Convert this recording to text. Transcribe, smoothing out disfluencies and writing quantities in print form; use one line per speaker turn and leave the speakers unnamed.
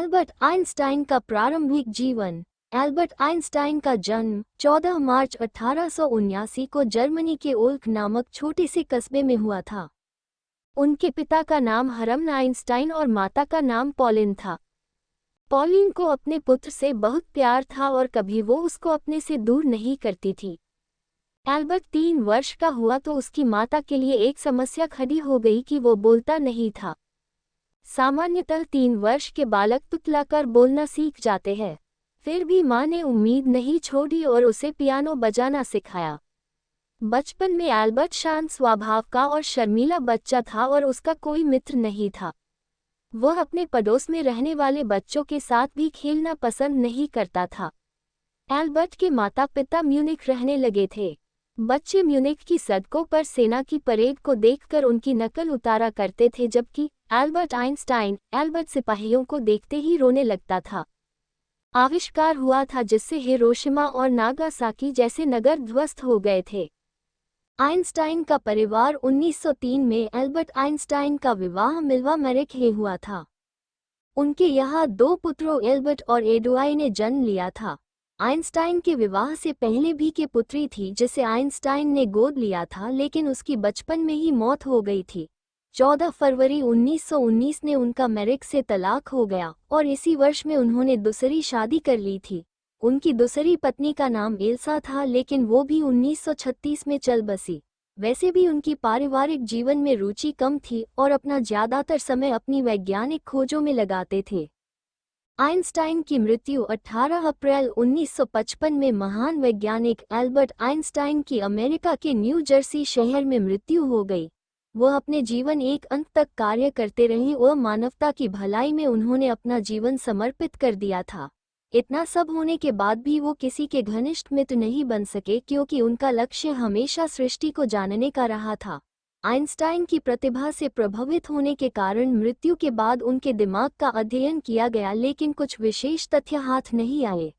Albert Einstein का प्रारंभिक जीवन। एल्बर्ट आइंस्टाइन का जन्म 14 मार्च 1879 को जर्मनी के ओल्क नामक छोटे से कस्बे में हुआ था। उनके पिता का नाम हरमन आइंस्टाइन और माता का नाम पॉलिन था। पॉलिन को अपने पुत्र से बहुत प्यार था और कभी वो उसको अपने से दूर नहीं करती थी। एल्बर्ट 3 वर्ष का हुआ तो उसकी माता के लिए एक समस्या खड़ी हो गई कि वो बोलता नहीं था। सामान्यतः 3 वर्ष के बालक तुतलाकर बोलना सीख जाते हैं। फिर भी माँ ने उम्मीद नहीं छोड़ी और उसे पियानो बजाना सिखाया। बचपन में एल्बर्ट शांत स्वभाव का और शर्मीला बच्चा था और उसका कोई मित्र नहीं था। वह अपने पड़ोस में रहने वाले बच्चों के साथ भी खेलना पसंद नहीं करता था। एल्बर्ट के माता पिता म्यूनिख रहने लगे थे। बच्चे म्यूनिख की सड़कों पर सेना की परेड को देखकर उनकी नकल उतारा करते थे, जबकि एल्बर्ट सिपाहियों को देखते ही रोने लगता था। आविष्कार हुआ था जिससे हिरोशिमा और नागासाकी जैसे नगर ध्वस्त हो गए थे। आइंस्टाइन का परिवार 1903 में एल्बर्ट आइंस्टाइन का विवाह मिल्वा मैरिक में हुआ था। उनके यहाँ 2 पुत्रों एल्बर्ट और एडुआई ने जन्म लिया था। आइंस्टाइन के विवाह से पहले भी के पुत्री थी जिसे आइंस्टाइन ने गोद लिया था, लेकिन उसकी बचपन में ही मौत हो गई थी। 14 फरवरी 1919 में उनका मैरिक से तलाक हो गया और इसी वर्ष में उन्होंने दूसरी शादी कर ली थी। उनकी दूसरी पत्नी का नाम एल्सा था, लेकिन वो भी 1936 में चल बसी। वैसे भी उनकी पारिवारिक जीवन में रुचि कम थी और अपना ज्यादातर समय अपनी वैज्ञानिक खोजों में लगाते थे। आइंस्टाइन की मृत्यु 18 अप्रैल 1955 में महान वैज्ञानिक एल्बर्ट आइंस्टाइन की अमेरिका के न्यू जर्सी शहर में मृत्यु हो गई। वह अपने जीवन एक अंत तक कार्य करते रहे और मानवता की भलाई में उन्होंने अपना जीवन समर्पित कर दिया था। इतना सब होने के बाद भी वो किसी के घनिष्ठ मित्र नहीं बन सके, क्योंकि उनका लक्ष्य हमेशा सृष्टि को जानने का रहा था। आइंस्टाइन की प्रतिभा से प्रभावित होने के कारण मृत्यु के बाद उनके दिमाग का अध्ययन किया गया, लेकिन कुछ विशेष तथ्य हाथ नहीं आए।